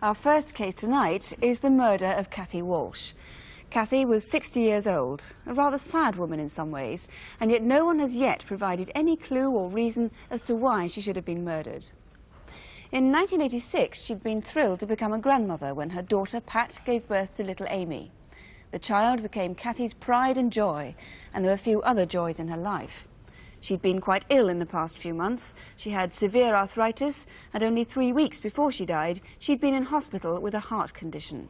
Our first case tonight is the murder of Cathy Walsh. Cathy was 60 years old, a rather sad woman in some ways, and yet no one has yet provided any clue or reason as to why she should have been murdered. In 1986, she'd been thrilled to become a grandmother when her daughter, Pat, gave birth to little Amy. The child became Cathy's pride and joy, and there were few other joys in her life. She'd been quite ill in the past few months. She had severe arthritis, and only 3 weeks before she died, she'd been in hospital with a heart condition.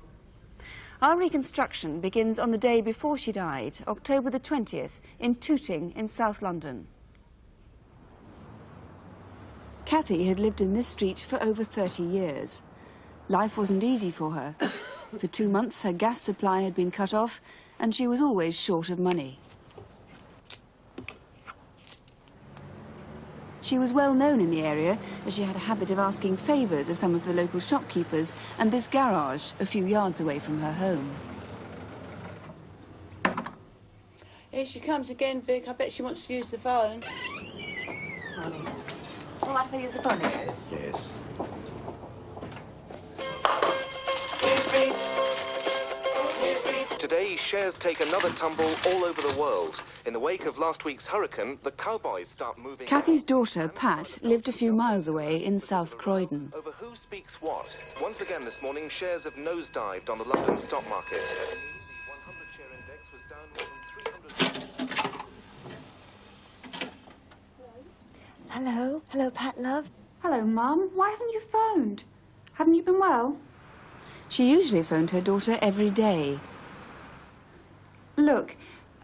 Our reconstruction begins on the day before she died, October the 20th, in Tooting in South London. Cathy had lived in this street for over 30 years. Life wasn't easy for her. For 2 months, her gas supply had been cut off, and she was always short of money. She was well known in the area, as she had a habit of asking favours of some of the local shopkeepers and this garage a few yards away from her home. Here she comes again, Vic. I bet she wants to use the phone. Honey. All right if I use the phone again? Yes. Today, shares take another tumble all over the world. In the wake of last week's hurricane, the cowboys start moving... Cathy's daughter, Pat, lived a few miles away in South Croydon. Over who speaks what. Once again this morning, shares have nosedived on the London stock market. The 100-share index was down more than 300... Hello? Hello, Pat, love? Hello, Mum. Why haven't you phoned? Haven't you been well? She usually phoned her daughter every day. Look,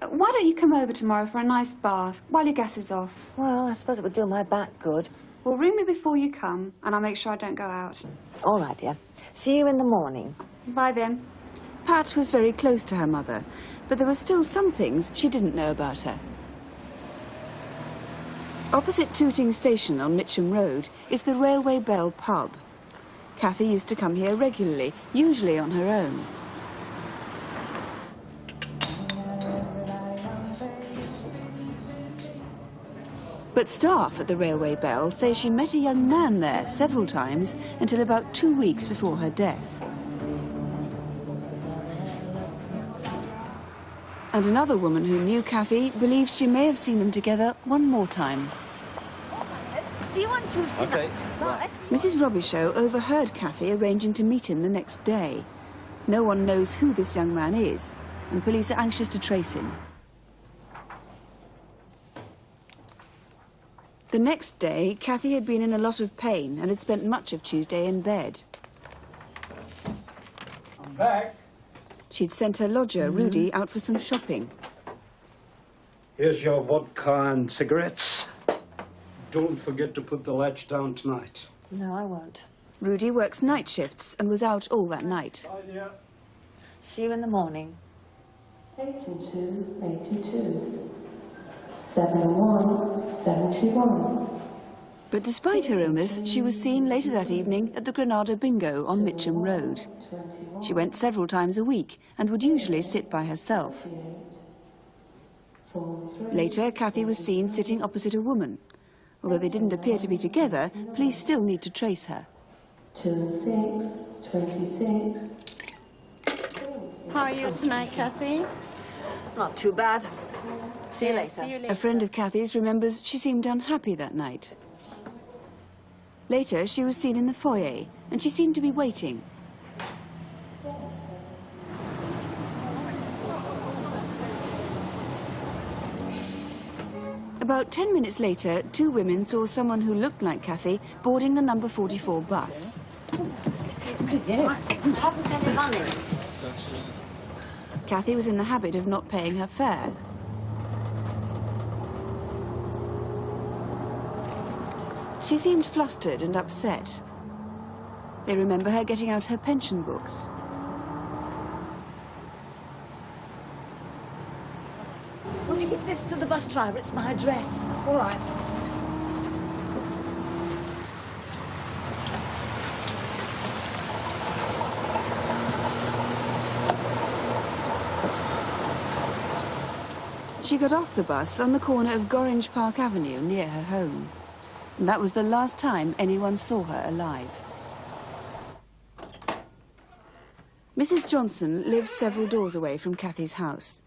why don't you come over tomorrow for a nice bath while your gas is off? Well, I suppose it would do my back good. Well, ring me before you come, and I'll make sure I don't go out. All right, dear. See you in the morning. Bye, then. Pat was very close to her mother, but there were still some things she didn't know about her. Opposite Tooting Station on Mitcham Road is the Railway Bell pub. Cathy used to come here regularly, usually on her own. But staff at the Railway Bell say she met a young man there several times until about 2 weeks before her death. And another woman who knew Cathy believes she may have seen them together one more time. See you on Tuesday night. Bye. Mrs. Robichaud overheard Cathy arranging to meet him the next day. No one knows who this young man is, and police are anxious to trace him. The next day, Cathy had been in a lot of pain and had spent much of Tuesday in bed. I'm back. She'd sent her lodger, Rudy, out for some shopping. Here's your vodka and cigarettes. Don't forget to put the latch down tonight. No, I won't. Rudy works night shifts and was out all that night. Bye, dear. See you in the morning. 82, 82. 71, 71. But despite her illness, she was seen later that evening at the Granada Bingo on Mitcham Road. She went several times a week and would usually sit by herself. Later, Cathy was seen sitting opposite a woman. Although they didn't appear to be together, police still need to trace her. 2 and 6, 26. How are you tonight, Cathy? Not too bad. See you later. See you later. A friend of Cathy's remembers she seemed unhappy that night. Later, she was seen in the foyer, and she seemed to be waiting. About 10 minutes later, 2 women saw someone who looked like Cathy boarding the number 44 bus. Haven't any money. Cathy was in the habit of not paying her fare. She seemed flustered and upset. They remember her getting out her pension books. Would you give this to the bus driver? It's my address. All right. She got off the bus on the corner of Gorringe Park Avenue near her home. And that was the last time anyone saw her alive. Mrs. Johnson lives several doors away from Cathy's house.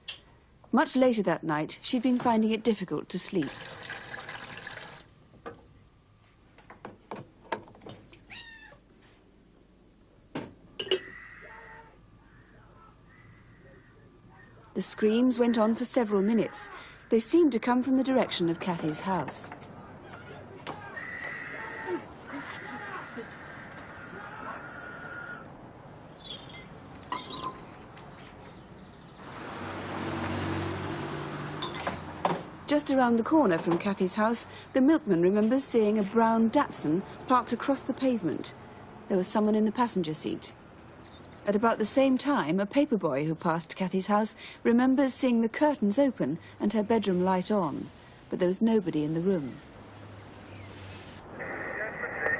Much later that night, she'd been finding it difficult to sleep. The screams went on for several minutes. They seemed to come from the direction of Cathy's house. Just around the corner from Cathy's house, the milkman remembers seeing a brown Datsun parked across the pavement. There was someone in the passenger seat. At about the same time, a paperboy who passed Cathy's house remembers seeing the curtains open and her bedroom light on, but there was nobody in the room.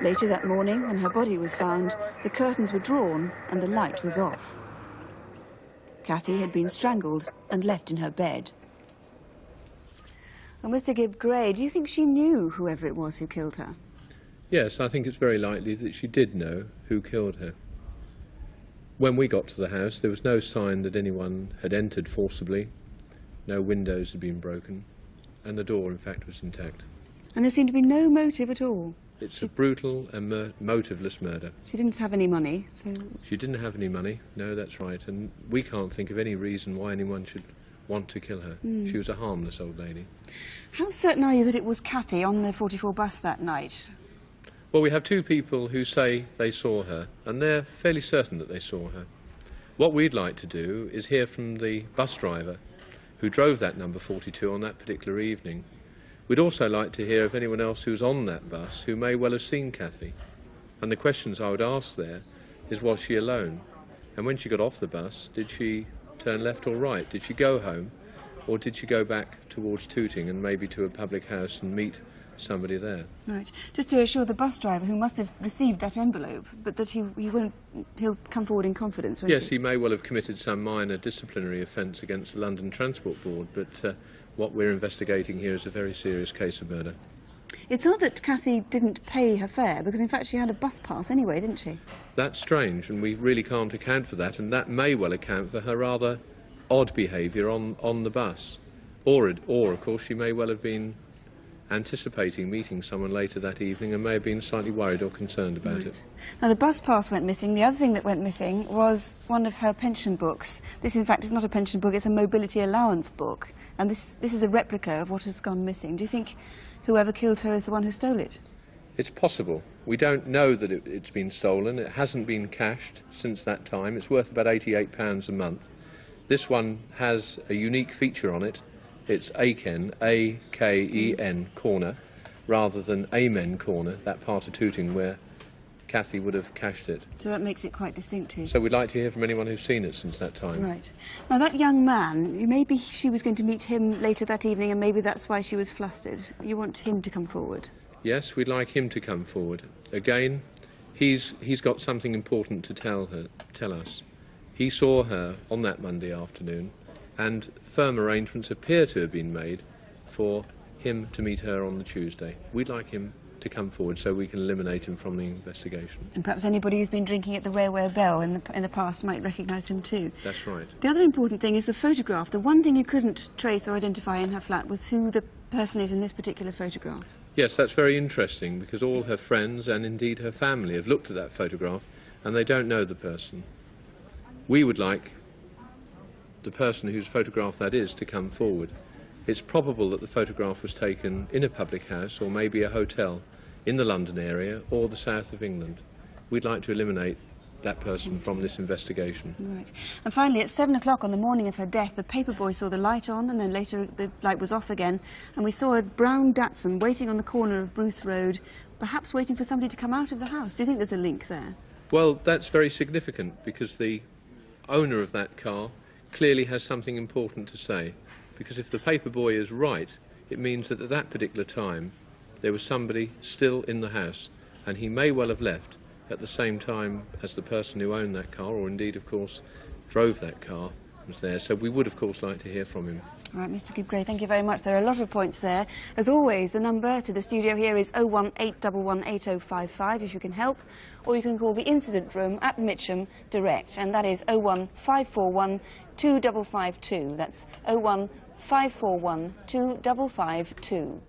Later that morning, when her body was found, the curtains were drawn and the light was off. Cathy had been strangled and left in her bed. Well, Mr. Gibb-Gray, do you think she knew whoever it was who killed her? Yes, I think it's very likely that she did know who killed her. When we got to the house, there was no sign that anyone had entered forcibly. No windows had been broken, and the door, in fact, was intact. And there seemed to be no motive at all? It's a brutal and motiveless murder. She didn't have any money, so... She didn't have any money, no, that's right, and we can't think of any reason why anyone should want to kill her. She was a harmless old lady. How certain are you that it was Cathy on the 44 bus that night? Well, we have two people who say they saw her, and they're fairly certain that they saw her. What we'd like to do is hear from the bus driver who drove that number 42 on that particular evening. We'd also like to hear of anyone else who's on that bus who may well have seen Cathy. And the questions I would ask there is, was she alone? And when she got off the bus, did she turn left or right? Did she go home, or did she go back towards Tooting and maybe to a public house and meet somebody there? Right. Just to assure the bus driver, who must have received that envelope, but that he'll come forward in confidence, won't Yes, he may well have committed some minor disciplinary offence against the London Transport Board, but what we're investigating here is a very serious case of murder. It's odd that Cathy didn't pay her fare, because in fact she had a bus pass anyway, didn't she? That's strange, and we really can't account for that, and that may well account for her rather odd behaviour on the bus. Or, of course, she may well have been anticipating meeting someone later that evening and may have been slightly worried or concerned about it. Now, the bus pass went missing. The other thing that went missing was one of her pension books. This, in fact, is not a pension book, it's a mobility allowance book. And this is a replica of what has gone missing. Do you think whoever killed her is the one who stole it? It's possible. We don't know that it's been stolen. It hasn't been cashed since that time. It's worth about £88 a month. This one has a unique feature on it. It's Aken, A-K-E-N, corner, rather than Amen corner, that part of Tooting where Cathy would have cashed it. So that makes it quite distinctive. So we'd like to hear from anyone who's seen it since that time. Right. Now, that young man, maybe she was going to meet him later that evening and maybe that's why she was flustered. You want him to come forward? Yes, we'd like him to come forward. Again, he's got something important to tell us. He saw her on that Monday afternoon, and firm arrangements appear to have been made for him to meet her on the Tuesday. We'd like him to come forward so we can eliminate him from the investigation. And perhaps anybody who's been drinking at the Railway Bell in the past might recognise him too. That's right. The other important thing is the photograph. The one thing you couldn't trace or identify in her flat was who the person is in this particular photograph. Yes, that's very interesting because all her friends and indeed her family have looked at that photograph and they don't know the person. We would like the person whose photograph that is to come forward. It's probable that the photograph was taken in a public house or maybe a hotel in the London area or the south of England. We'd like to eliminate that person from this investigation. Right. And finally, at 7 o'clock on the morning of her death, the paperboy saw the light on and then later the light was off again, and we saw a brown Datsun waiting on the corner of Bruce Road, perhaps waiting for somebody to come out of the house. Do you think there's a link there? Well, that's very significant because the owner of that car clearly has something important to say, because if the paperboy is right, it means that at that particular time there was somebody still in the house, and he may well have left at the same time as the person who owned that car, or indeed, of course, drove that car, happens there. So we would, of course, like to hear from him. All right, Mr. Gibgray, thank you very much. There are a lot of points there. As always, the number to the studio here is 018118055 if you can help, or you can call the incident room at Mitcham direct, and that is 01541 2552. That's 01541 2552.